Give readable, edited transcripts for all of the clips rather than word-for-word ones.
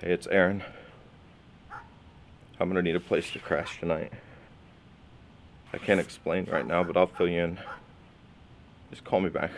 Hey, it's Aaron. I'm gonna need a place to crash tonight. I can't explain right now, but I'll fill you in. Just call me back.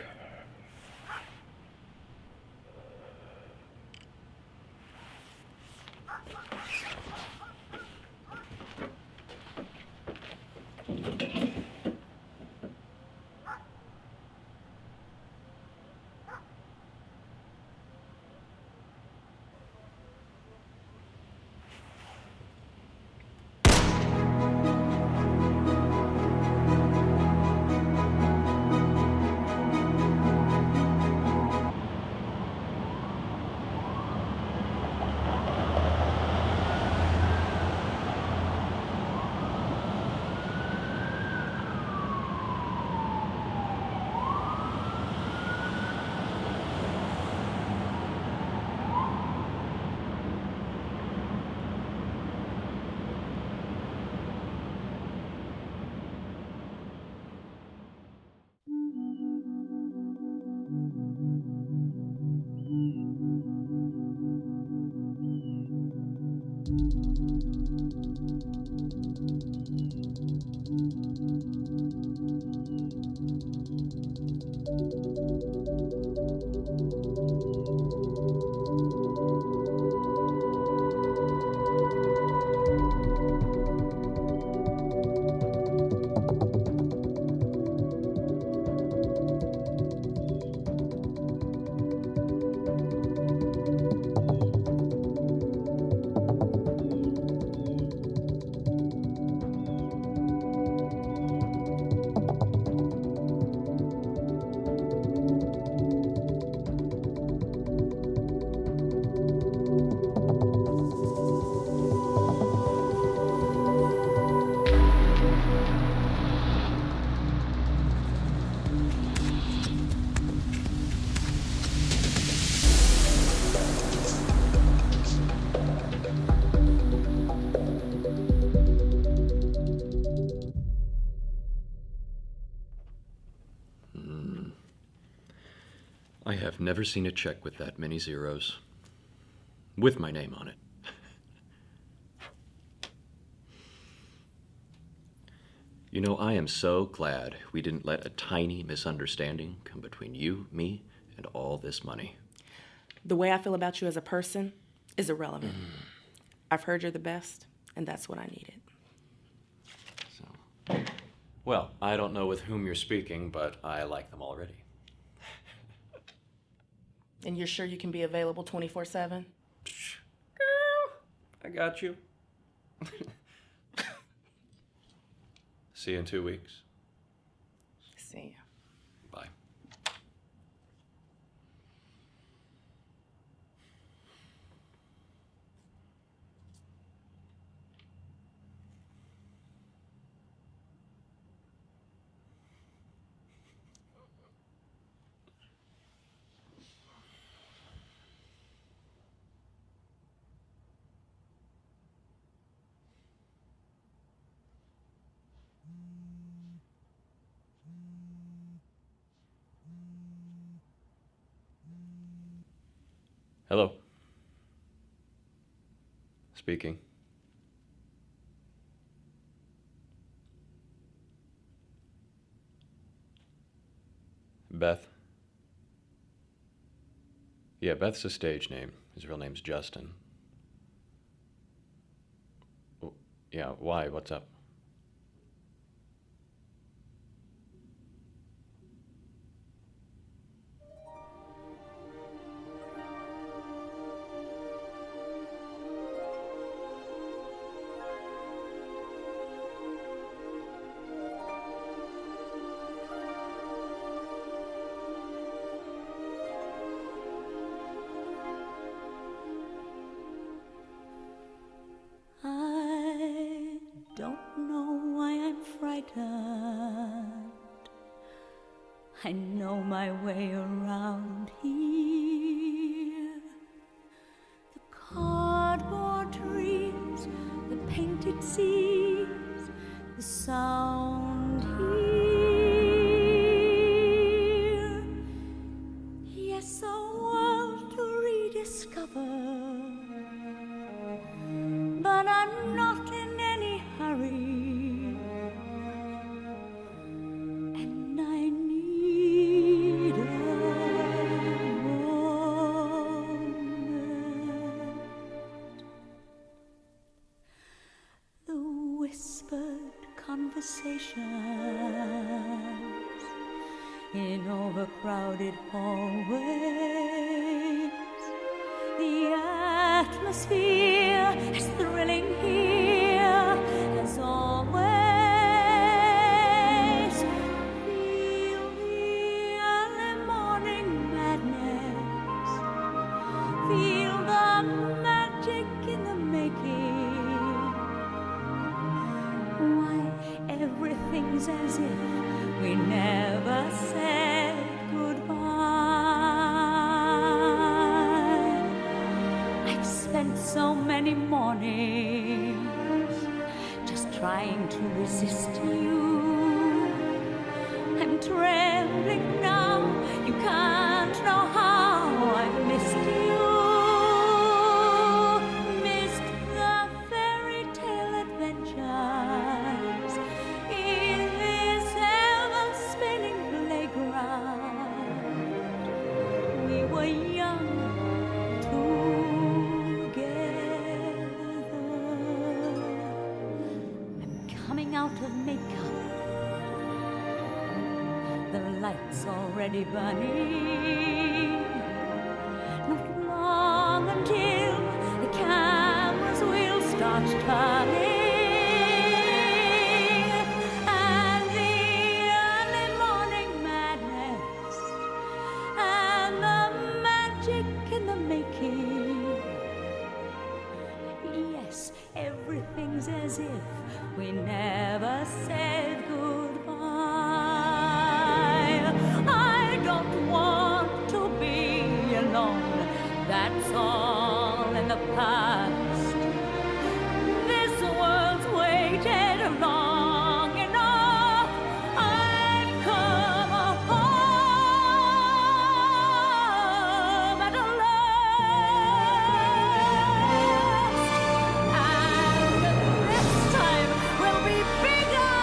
I have never seen a check with that many zeros. With my name on it. You know, I am so glad we didn't let a tiny misunderstanding come between you, me, and all this money. The way I feel about you as a person is irrelevant. I've heard you're the best, and that's what I needed. So, well, I don't know with whom you're speaking, but I like them already. And you're sure you can be available 24/7? Girl, I got you. See you in 2 weeks. See you. Bye. Hello. Speaking. Beth? Yeah, Beth's a stage name. His real name's Justin. Oh, yeah, why? What's up? I know my way around here. The cardboard trees, the painted seas, the sound here. Yes, a world to rediscover, but I'm not in any hurry. Conversations in overcrowded hallways. The atmosphere is thrilling here as always. Feel the early morning madness. Feel the magic in the making. Everything's as if we never said goodbye. I've spent so many mornings just trying to resist you. I'm trembling now, you can't know how I've missed you. Out of makeup, the lights already burning. Not long until the cameras will start turning, and the early morning madness and the magic in the making. Yes, everything's as if we never said goodbye. I don't want to be alone. That's all in the past. This world's waited long enough. I've come home at last. And this time will be bigger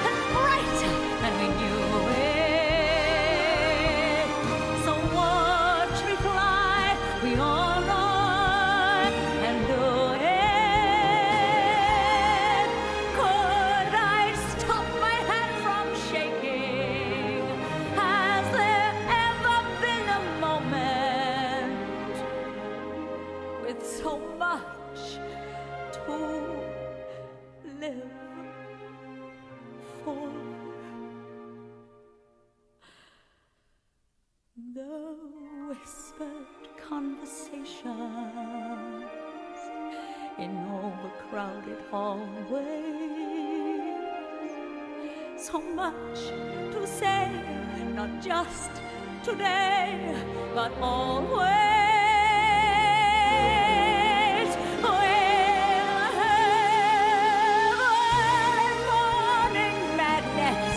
and brighter than we knew it. So watch me fly, we all run and do it. Could I stop my hand from shaking? Has there ever been a moment with so much to live for? The whispered conversations in overcrowded hallways. So much to say, not just today, but always. We'll have morning madness.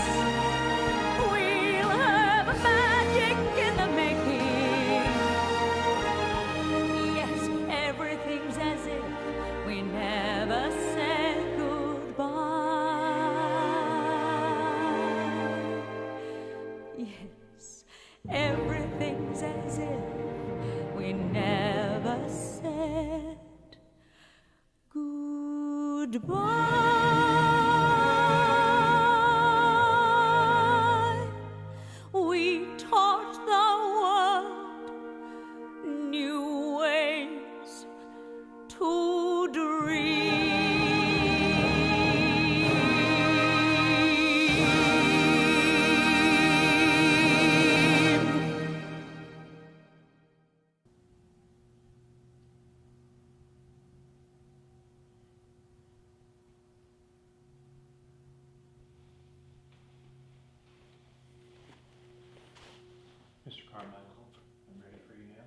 We'll have magic in the making. Yes, everything's as if we never said goodbye. Yes, everything's as if we never said goodbye. We taught the world new ways to dream. Mr. Carmichael. I'm ready for you now.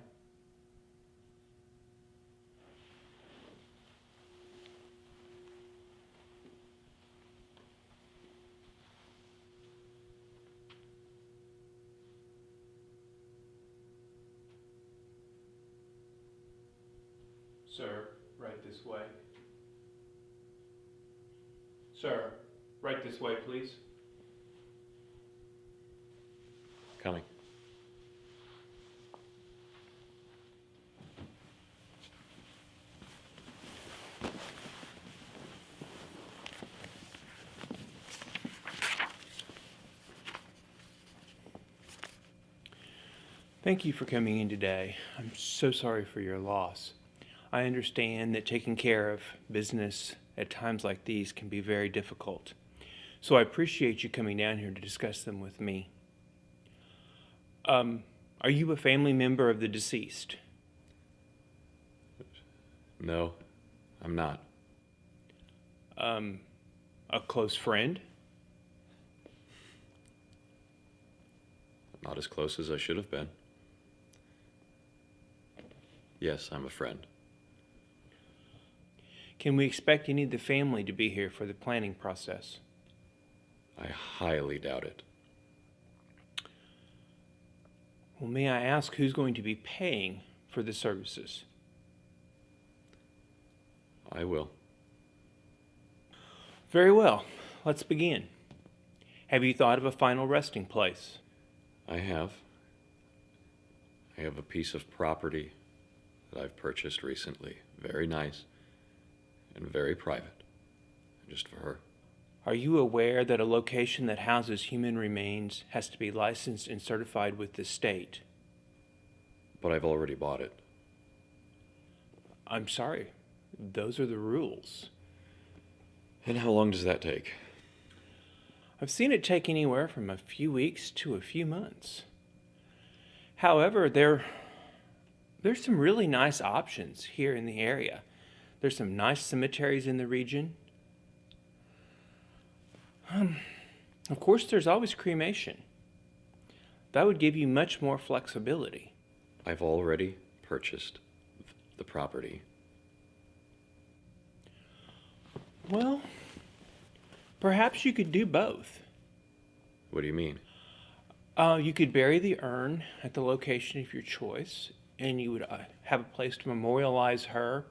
Sir, right this way. Sir, right this way, please. Coming. Thank you for coming in today. I'm so sorry for your loss. I understand that taking care of business at times like these can be very difficult. So I appreciate you coming down here to discuss them with me. Are you a family member of the deceased? No, I'm not. A close friend? Not as close as I should have been. Yes, I'm a friend. Can we expect any of the family to be here for the planning process? I highly doubt it. Well, may I ask who's going to be paying for the services? I will. Very well. Let's begin. Have you thought of a final resting place? I have. I have a piece of property that I've purchased recently. Very nice and very private. Just for her. Are you aware that a location that houses human remains has to be licensed and certified with the state? But I've already bought it. I'm sorry. Those are the rules. And how long does that take? I've seen it take anywhere from a few weeks to a few months. However, there's some really nice options here in the area. There's some nice cemeteries in the region. Of course, there's always cremation. That would give you much more flexibility. I've already purchased the property. Well, perhaps you could do both. What do you mean? You could bury the urn at the location of your choice, and you would have a place to memorialize her.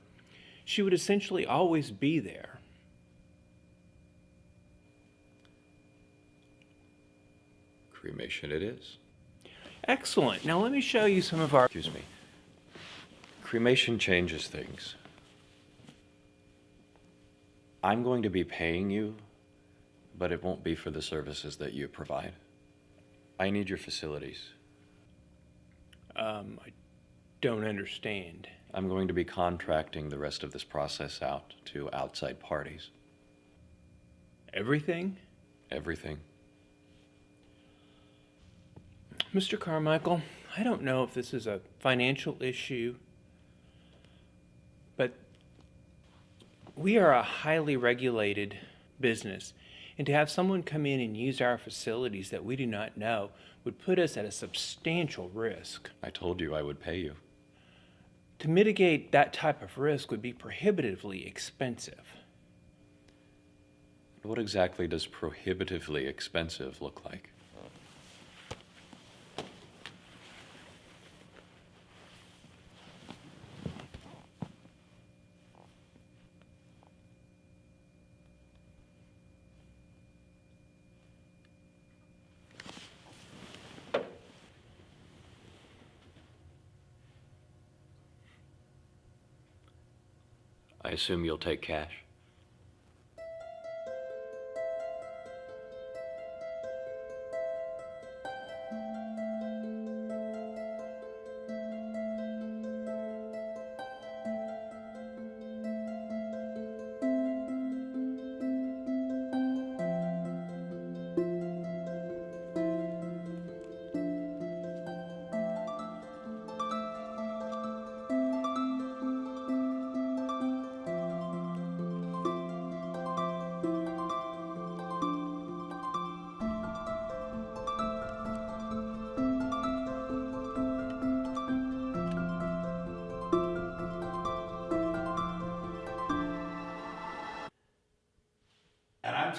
She would essentially always be there. Cremation it is. Excellent. Now let me show you some of our... Excuse me. Cremation changes things. I'm going to be paying you, but it won't be for the services that you provide. I need your facilities. I don't understand. I'm going to be contracting the rest of this process out to outside parties. Everything? Everything. Mr. Carmichael, I don't know if this is a financial issue, but we are a highly regulated business, and to have someone come in and use our facilities that we do not know would put us at a substantial risk. I told you I would pay you. To mitigate that type of risk would be prohibitively expensive. What exactly does prohibitively expensive look like? I assume you'll take cash.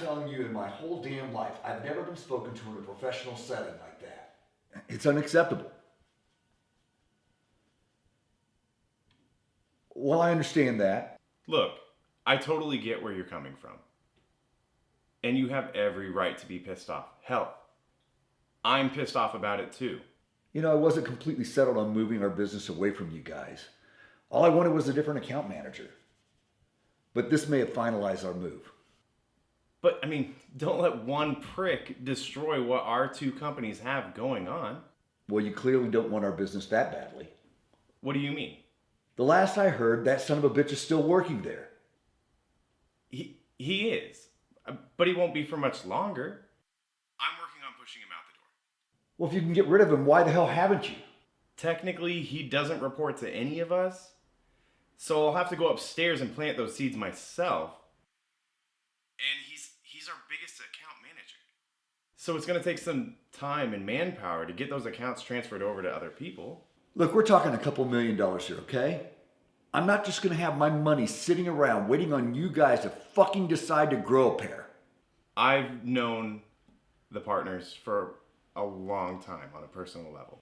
telling you in my whole damn life, I've never been spoken to in a professional setting like that. It's unacceptable. Well, I understand that. Look, I totally get where you're coming from. And you have every right to be pissed off. Hell, I'm pissed off about it too. You know, I wasn't completely settled on moving our business away from you guys. All I wanted was a different account manager. But this may have finalized our move. But, I mean, don't let one prick destroy what our two companies have going on. Well, you clearly don't want our business that badly. What do you mean? The last I heard, that son of a bitch is still working there. He is. But he won't be for much longer. I'm working on pushing him out the door. Well, if you can get rid of him, why the hell haven't you? Technically, he doesn't report to any of us. So I'll have to go upstairs and plant those seeds myself. And he's our biggest account manager. So it's going to take some time and manpower to get those accounts transferred over to other people. Look, we're talking a couple $1 million here, okay? I'm not just going to have my money sitting around waiting on you guys to fucking decide to grow a pair. I've known the partners for a long time on a personal level.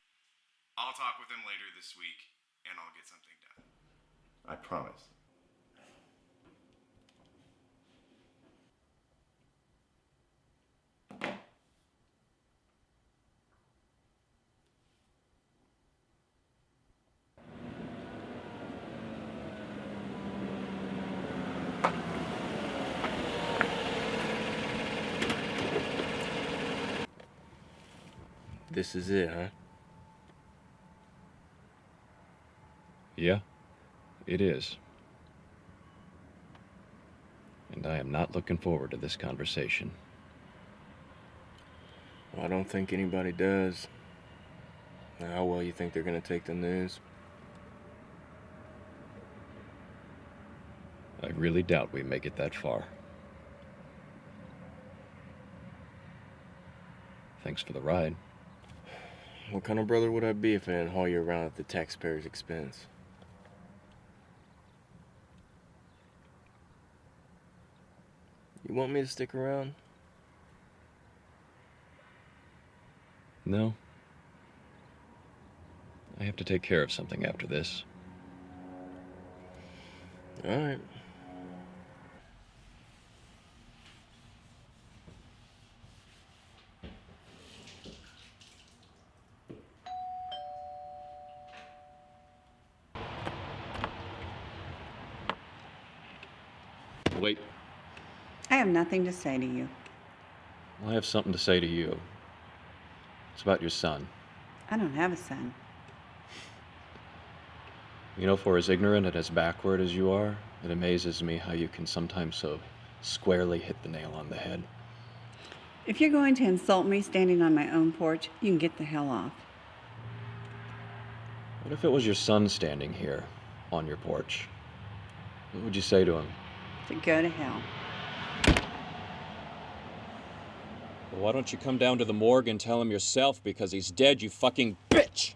I'll talk with them later this week and I'll get something done. I promise. This is it, huh? Yeah, it is. And I am not looking forward to this conversation. Well, I don't think anybody does. Now, how well you think they're gonna take the news? I really doubt we make it that far. Thanks for the ride. What kind of brother would I be if I didn't haul you around at the taxpayer's expense? You want me to stick around? No. I have to take care of something after this. All right. Wait, I have nothing to say to you. I have something to say to you. It's about your son. I don't have a son. You know, for as ignorant and as backward as you are, it amazes me how you can sometimes so squarely hit the nail on the head. If you're going to insult me standing on my own porch, you can get the hell off. What if it was your son standing here on your porch? What would you say to him? To go to hell. Well, why don't you come down to the morgue and tell him yourself, because he's dead, you fucking bitch!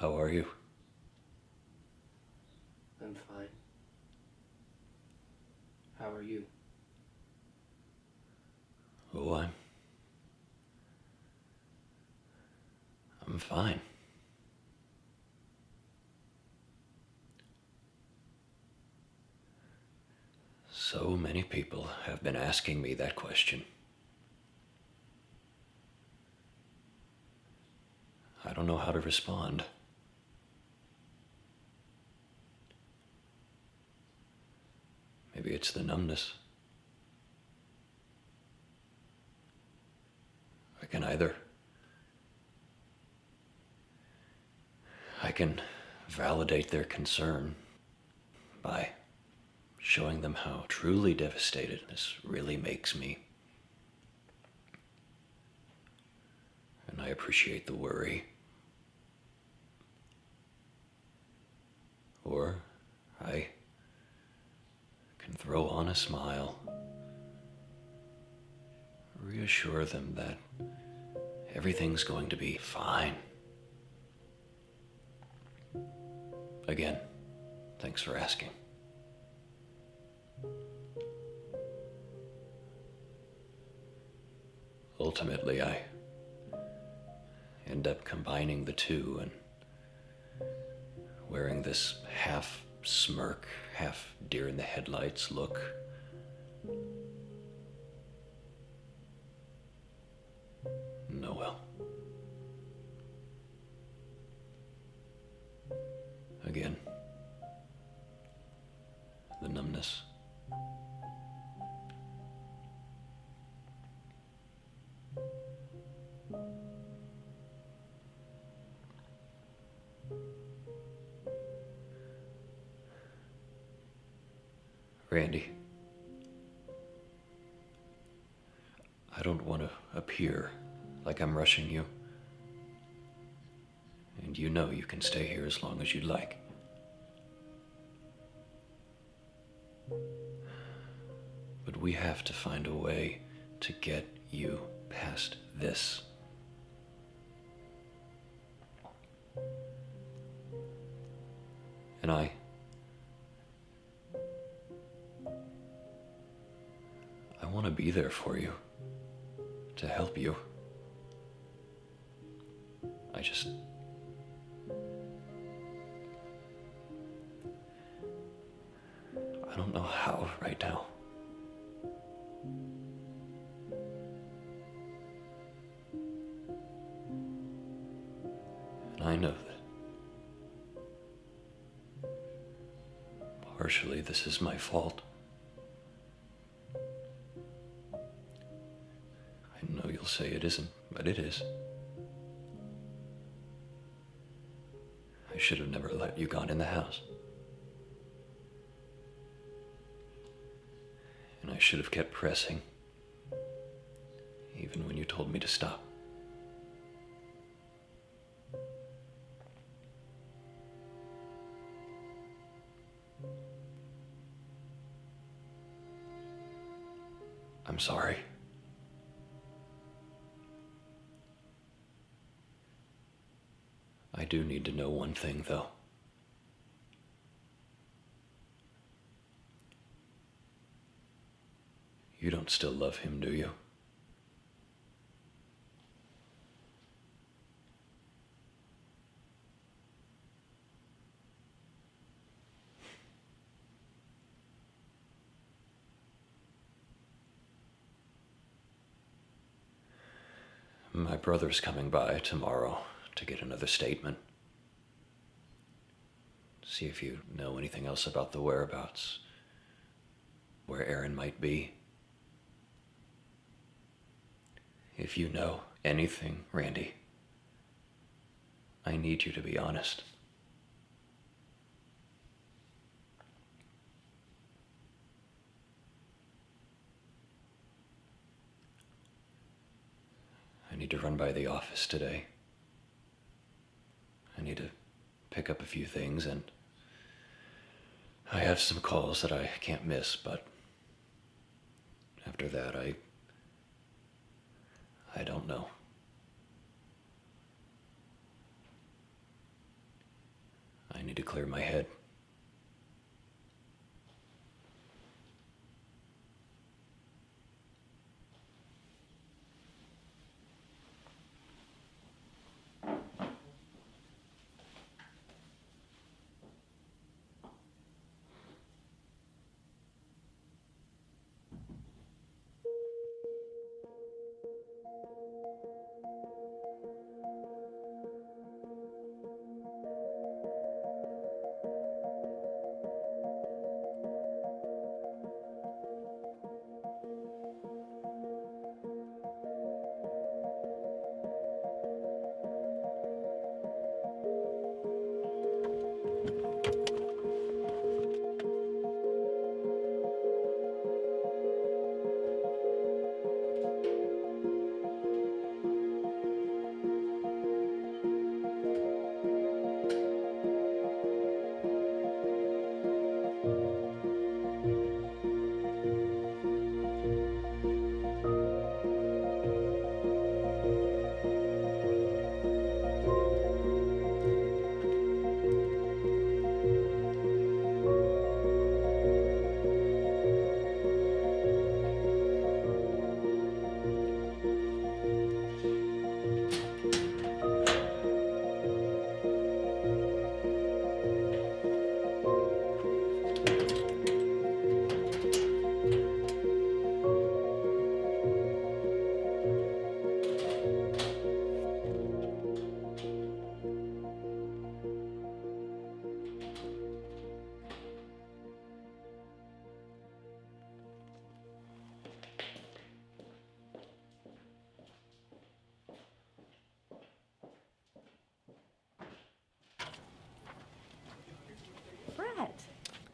How are you? I'm fine. How are you? Oh, I'm fine. So many people have been asking me that question. I don't know how to respond. Maybe it's the numbness. I can validate their concern by showing them how truly devastated this really makes me. And I appreciate the worry. Or I can throw on a smile, reassure them that everything's going to be fine. Again, thanks for asking. Ultimately, I end up combining the two and wearing this half smirk, half deer in the headlights look. No, well. Again, the numbness. Randy, I don't want to appear like I'm rushing you. And you know you can stay here as long as you'd like. But we have to find a way to get you past this. And I want to be there for you, to help you. I don't know how right now. And I know that partially this is my fault. I know you'll say it isn't, but it is. I should have never let you gone in the house. And I should have kept pressing, even when you told me to stop. I'm sorry. I do need to know one thing, though. You don't still love him, do you? My brother's coming by tomorrow to get another statement. See if you know anything else about the whereabouts, where Aaron might be. If you know anything, Randy, I need you to be honest. I need to run by the office today. I need to pick up a few things, and I have some calls that I can't miss, but after that, I don't know. I need to clear my head.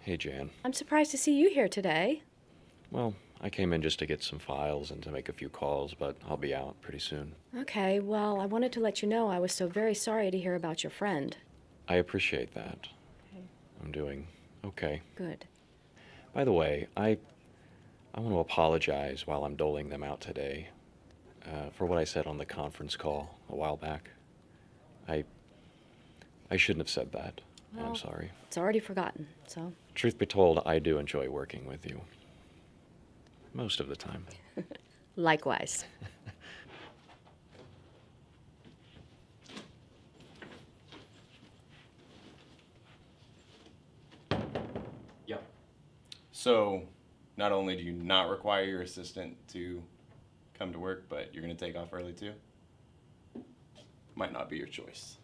Hey, Jan. I'm surprised to see you here today. Well, I came in just to get some files and to make a few calls, but I'll be out pretty soon. Okay, well, I wanted to let you know I was so very sorry to hear about your friend. I appreciate that. Okay. I'm doing okay. Good. By the way, I want to apologize while I'm doling them out today for what I said on the conference call a while back. I shouldn't have said that. Well, I'm sorry. It's already forgotten, so. Truth be told, I do enjoy working with you. Most of the time. Likewise. Yep. So, not only do you not require your assistant to come to work, but you're going to take off early too? Might not be your choice.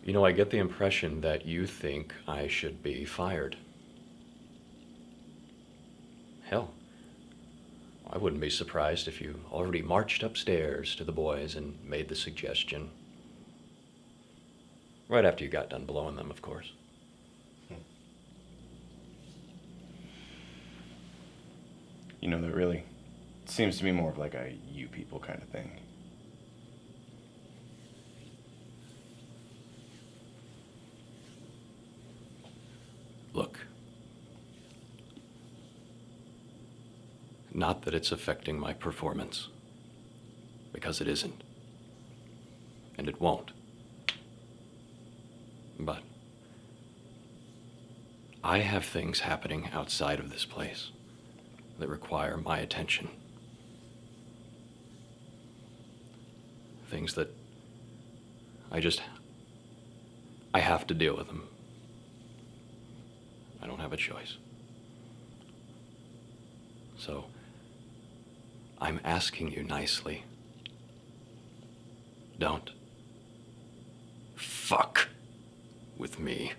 You know, I get the impression that you think I should be fired. Hell, I wouldn't be surprised if you already marched upstairs to the boys and made the suggestion. Right after you got done blowing them, of course. You know, that really seems to be more of like a you people kind of thing. Look. Not that it's affecting my performance, because it isn't. And it won't. But I have things happening outside of this place that require my attention. Things that I have to deal with them. I don't have a choice. So, I'm asking you nicely. Don't fuck with me.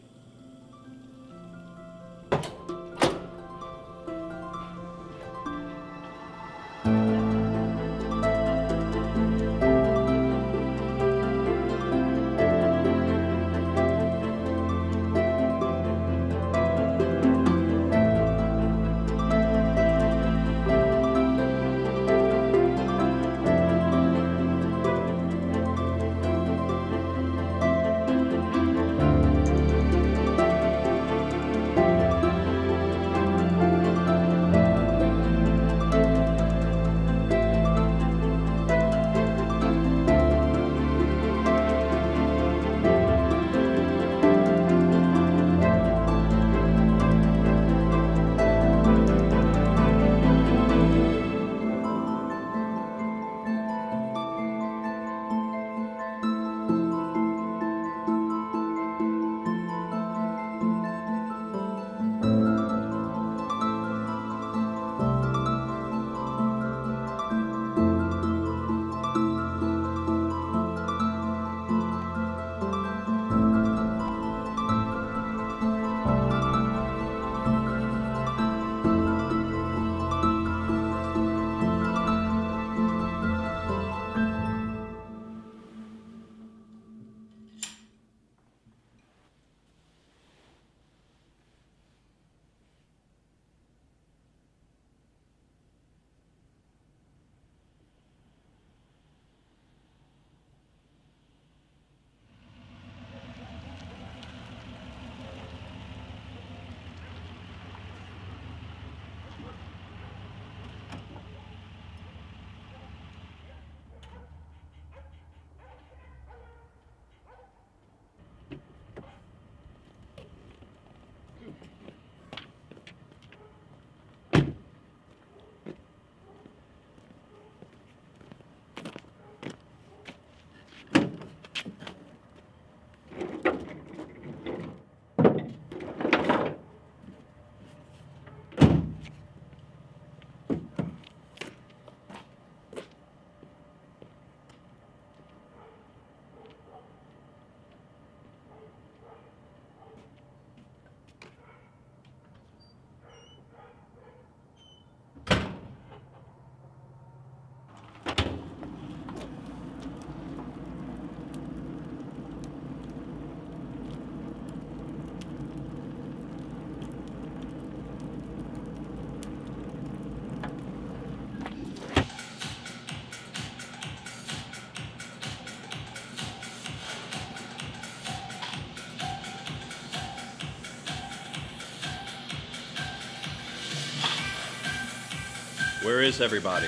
Where is everybody?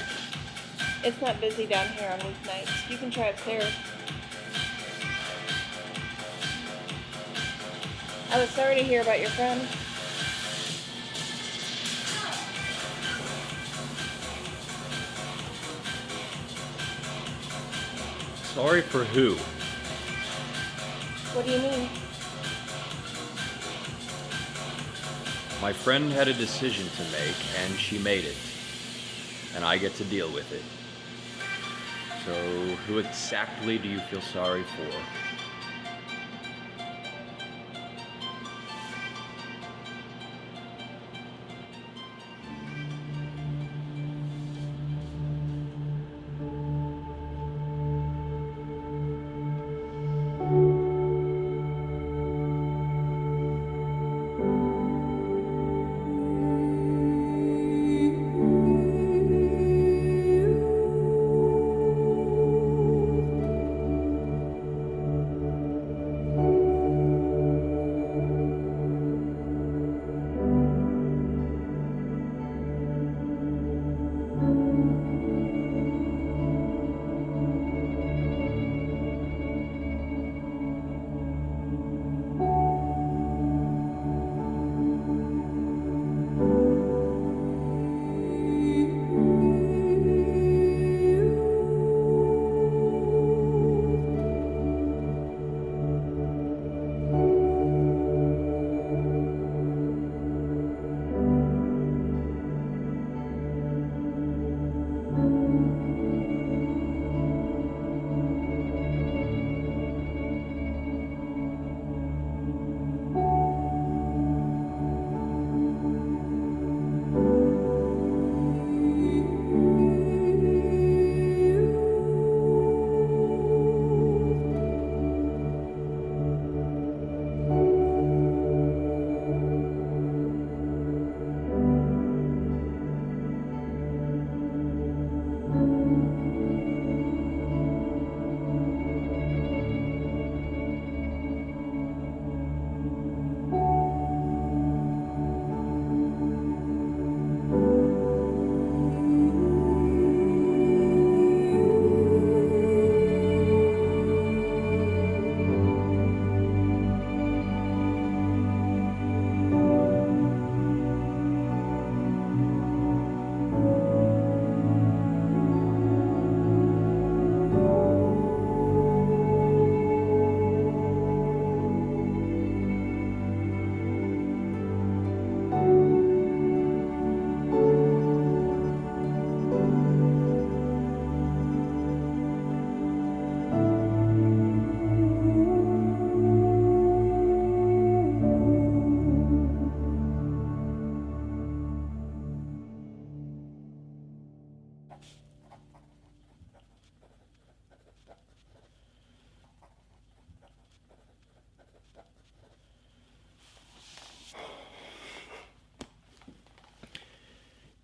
It's not busy down here on weeknights. You can try upstairs. I was sorry to hear about your friend. Sorry for who? What do you mean? My friend had a decision to make, and she made it. And I get to deal with it. So, who exactly do you feel sorry for?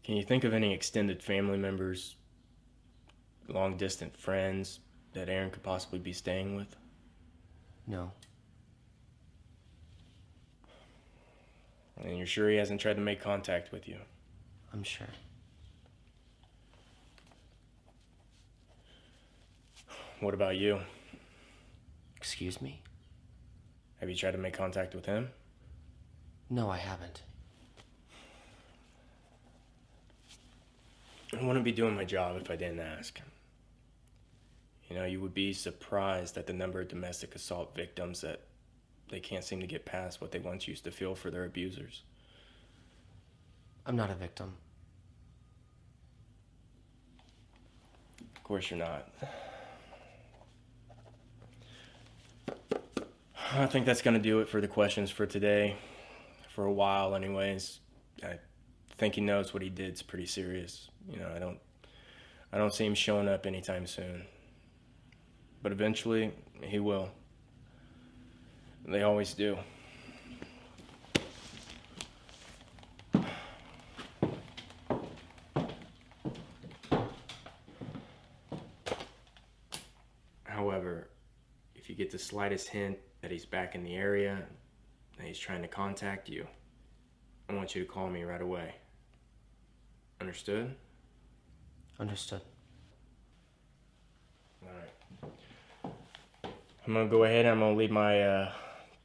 Can you think of any extended family members, long-distant friends that Aaron could possibly be staying with? No. And you're sure he hasn't tried to make contact with you? I'm sure. What about you? Excuse me? Have you tried to make contact with him? No, I haven't. I wouldn't be doing my job if I didn't ask. You know, you would be surprised at the number of domestic assault victims that they can't seem to get past what they once used to feel for their abusers. I'm not a victim. Of course you're not. I think that's going to do it for the questions for today. For a while, anyways. I think he knows what he did's pretty serious. You know, I don't see him showing up anytime soon. But eventually, he will. They always do. However, if you get the slightest hint that he's back in the area, that he's trying to contact you, I want you to call me right away. Understood? Understood. Alright. I'm gonna go ahead and I'm gonna leave my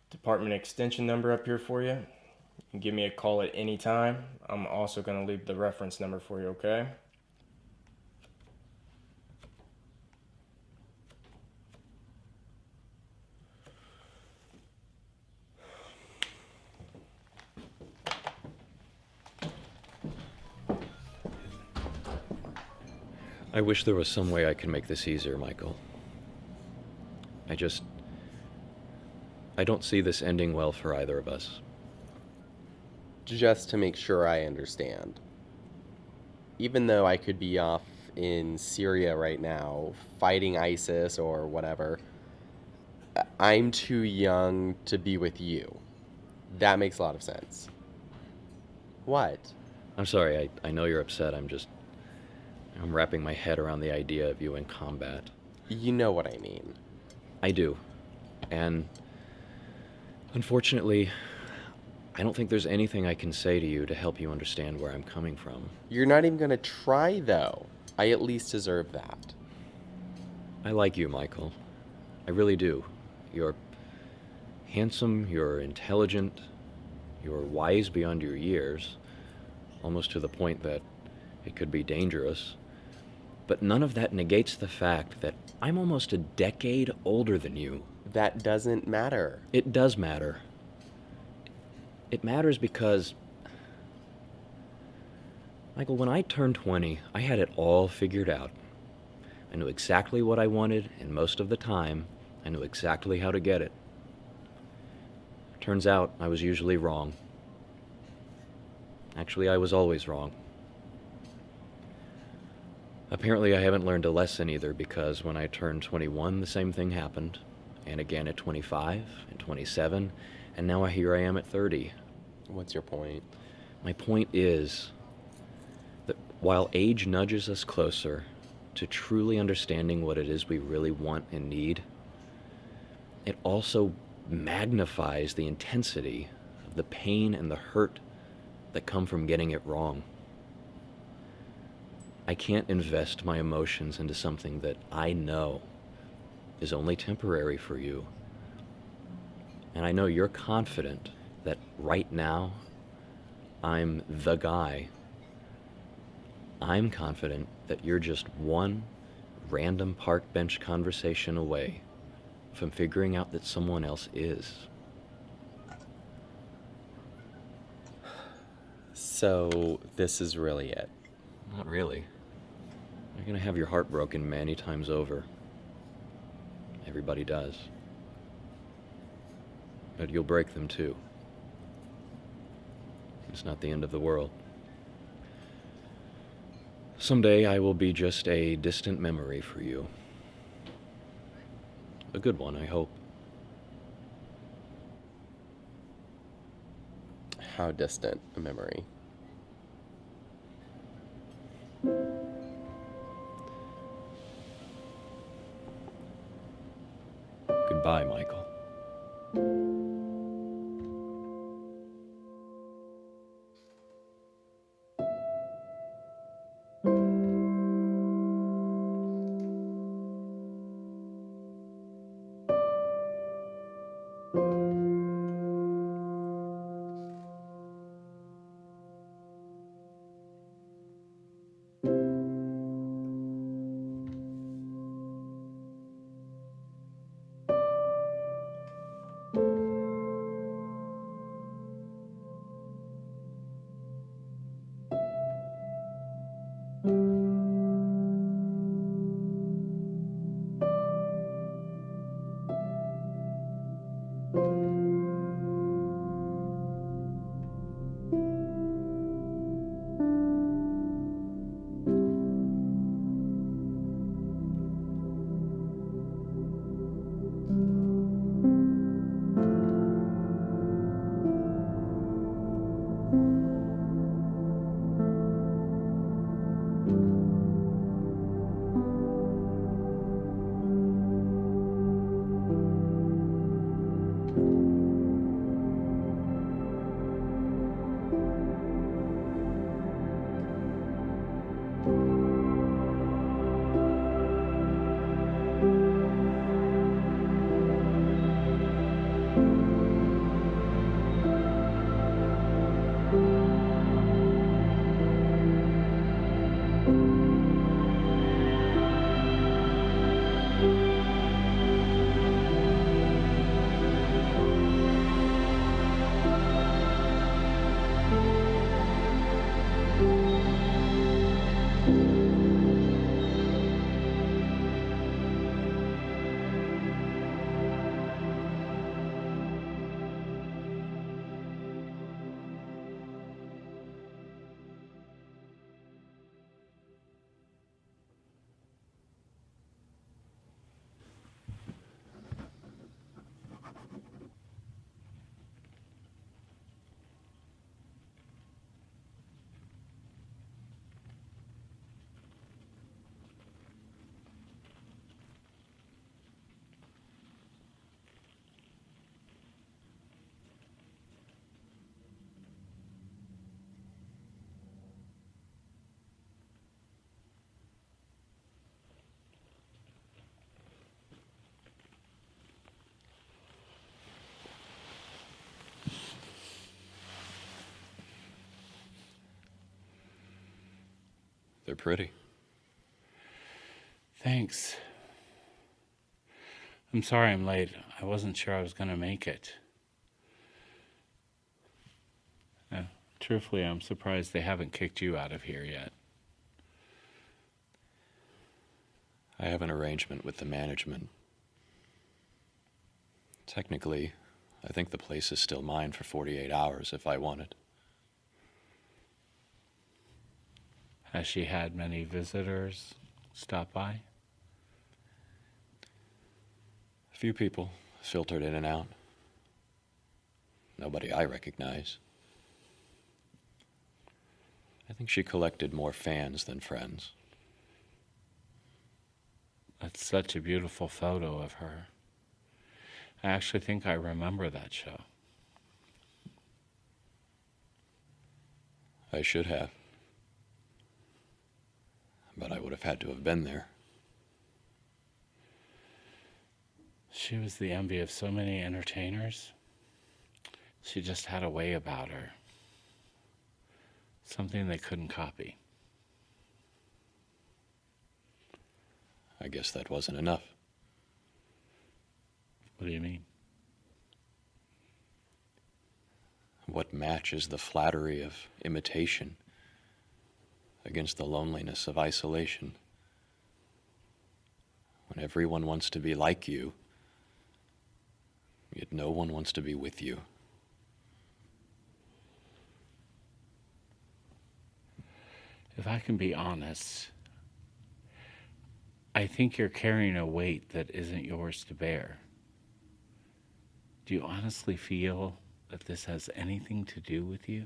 department extension number up here for you. You can give me a call at any time. I'm also gonna leave the reference number for you, okay? I wish there was some way I could make this easier, Michael. I don't see this ending well for either of us. Just to make sure I understand. Even though I could be off in Syria right now, fighting ISIS or whatever, I'm too young to be with you. That makes a lot of sense. What? I'm sorry, I know you're upset. I'm wrapping my head around the idea of you in combat. You know what I mean. I do. And unfortunately, I don't think there's anything I can say to you to help you understand where I'm coming from. You're not even gonna try, though. I at least deserve that. I like you, Michael. I really do. You're handsome, you're intelligent, you're wise beyond your years, almost to the point that it could be dangerous. But none of that negates the fact that I'm almost a decade older than you. That doesn't matter. It does matter. It matters because, Michael, when I turned 20, I had it all figured out. I knew exactly what I wanted, and most of the time, I knew exactly how to get it. Turns out, I was usually wrong. Actually, I was always wrong. Apparently, I haven't learned a lesson either, because when I turned 21, the same thing happened. And again at 25, and 27, and now here I am at 30. What's your point? My point is that while age nudges us closer to truly understanding what it is we really want and need, it also magnifies the intensity of the pain and the hurt that come from getting it wrong. I can't invest my emotions into something that I know is only temporary for you. And I know you're confident that right now I'm the guy. I'm confident that you're just one random park bench conversation away from figuring out that someone else is. So, this is really it? Not really. You're gonna have your heart broken many times over. Everybody does. But you'll break them too. It's not the end of the world. Someday I will be just a distant memory for you. A good one, I hope. How distant a memory? Goodbye, Michael. They're pretty. Thanks. I'm sorry I'm late. I wasn't sure I was going to make it. Truthfully, I'm surprised they haven't kicked you out of here yet. I have an arrangement with the management. Technically, I think the place is still mine for 48 hours if I want it. Has she had many visitors stop by? A few people filtered in and out. Nobody I recognize. I think she collected more fans than friends. That's such a beautiful photo of her. I actually think I remember that show. I should have. But I would have had to have been there. She was the envy of so many entertainers. She just had a way about her. Something they couldn't copy. I guess that wasn't enough. What do you mean? What matches the flattery of imitation against the loneliness of isolation? When everyone wants to be like you, yet no one wants to be with you. If I can be honest, I think you're carrying a weight that isn't yours to bear. Do you honestly feel that this has anything to do with you?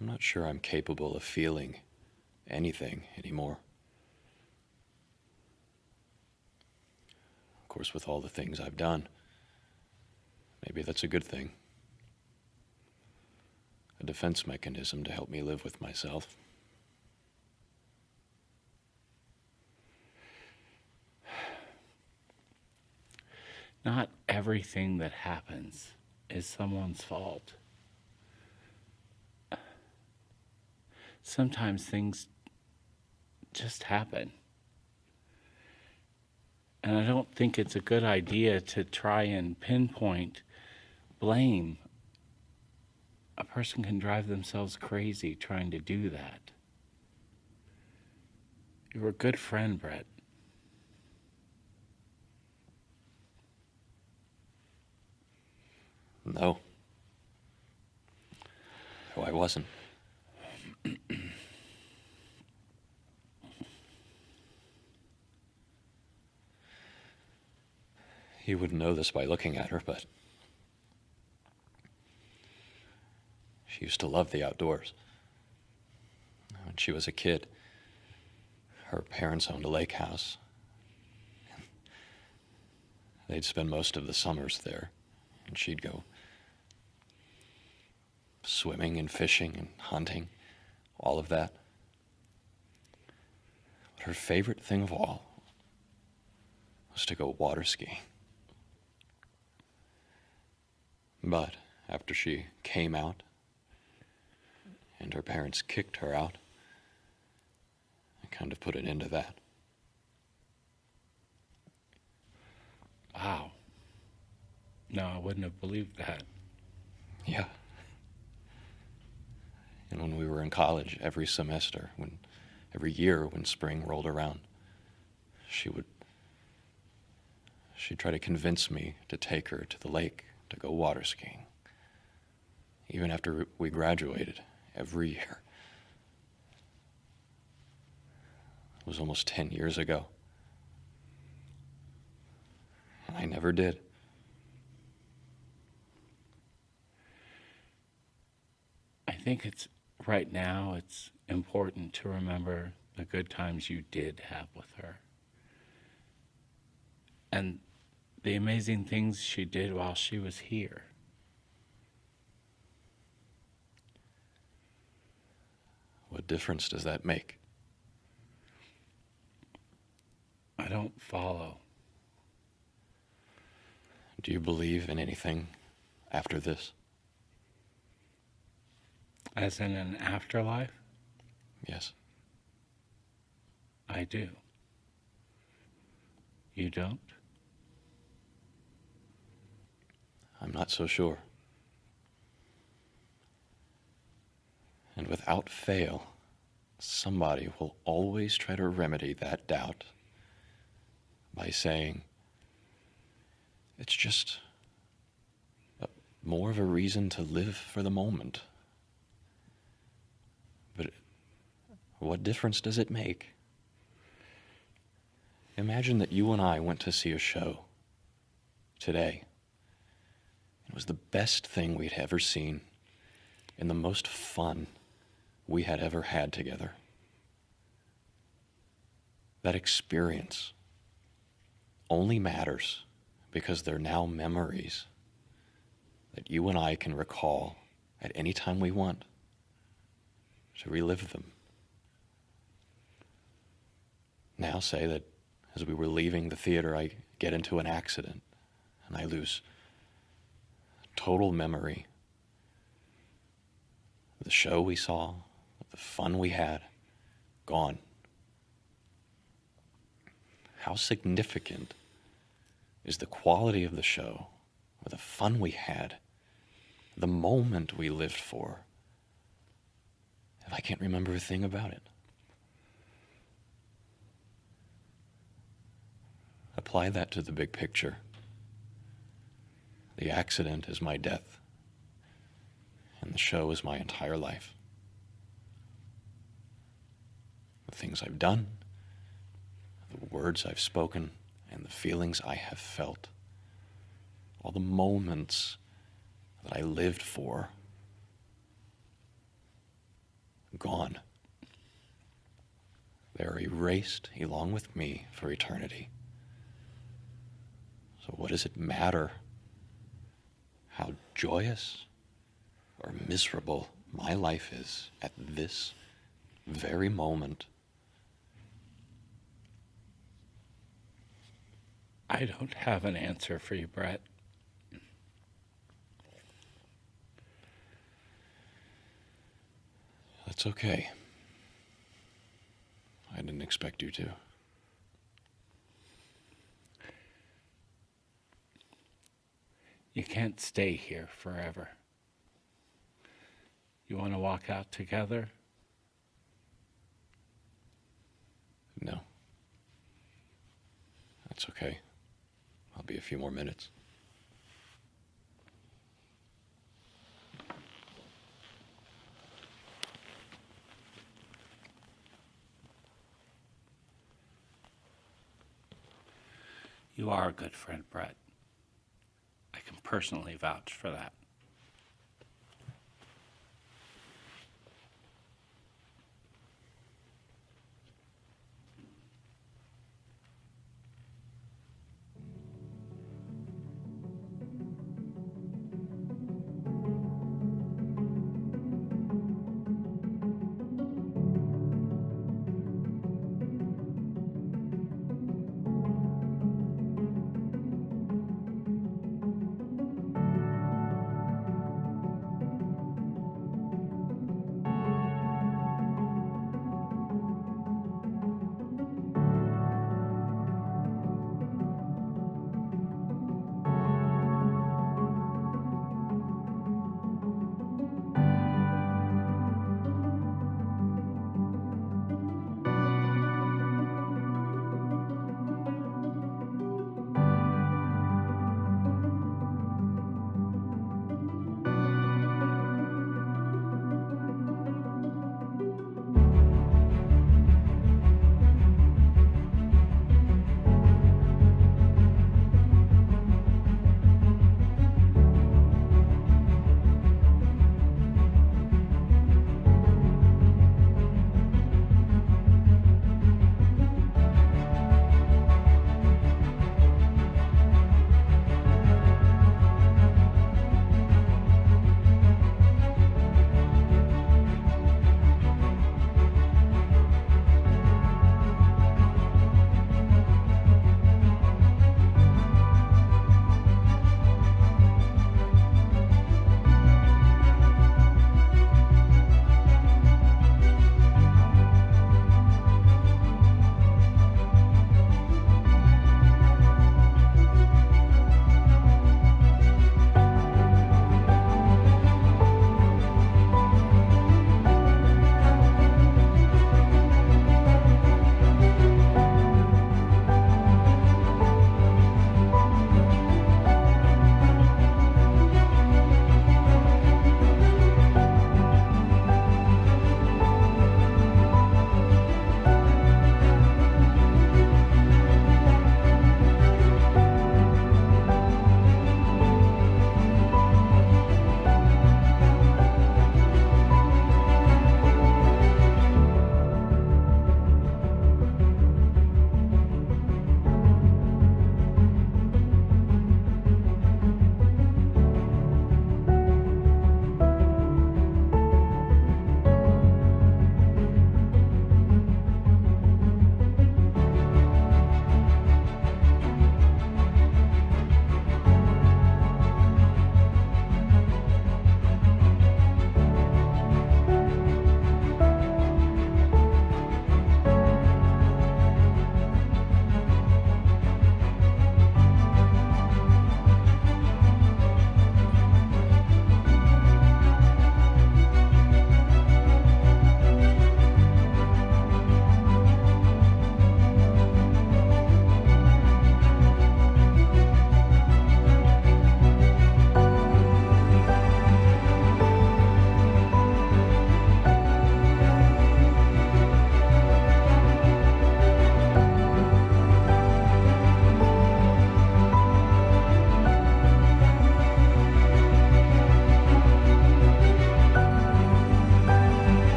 I'm not sure I'm capable of feeling anything anymore. course, with all the things I've done, maybe that's a good thing. A defense mechanism to help me live with myself. Not everything that happens is someone's fault. Sometimes things just happen. And I don't think it's a good idea to try and pinpoint blame. A person can drive themselves crazy trying to do that. You're a good friend, Brett. No. No, I wasn't. You wouldn't know this by looking at her, but she used to love the outdoors. When she was a kid, her parents owned a lake house. They'd spend most of the summers there, and she'd go swimming and fishing and hunting, all of that. But her favorite thing of all was to go water skiing. But after she came out and her parents kicked her out, I kind of put an end to that. Wow. No, I wouldn't have believed that. Yeah. And when we were in college, every year when spring rolled around, she'd try to convince me to take her to the lake to go water skiing. Even after we graduated, every year. It was almost 10 years ago. And I never did. I think right now it's important to remember the good times you did have with her. And the amazing things she did while she was here. What difference does that make? I don't follow. Do you believe in anything after this? As in an afterlife? Yes. I do. You don't? I'm not so sure. And without fail, somebody will always try to remedy that doubt by saying, it's just more of a reason to live for the moment. But what difference does it make? Imagine that you and I went to see a show today. It was the best thing we'd ever seen and the most fun we had ever had together. That experience only matters because they're now memories that you and I can recall at any time we want to relive them. Now say that as we were leaving the theater, I get into an accident and I lose total memory of the show we saw, of the fun we had, gone. How significant is the quality of the show, or the fun we had, the moment we lived for, if I can't remember a thing about it? Apply that to the big picture. The accident is my death, and the show is my entire life. The things I've done, the words I've spoken, and the feelings I have felt, all the moments that I lived for, gone. They are erased along with me for eternity. So what does it matter how joyous or miserable my life is at this very moment? I don't have an answer for you, Brett. That's okay. I didn't expect you to. You can't stay here forever. You want to walk out together? No. That's okay. I'll be a few more minutes. You are a good friend, Brett. I can personally vouch for that.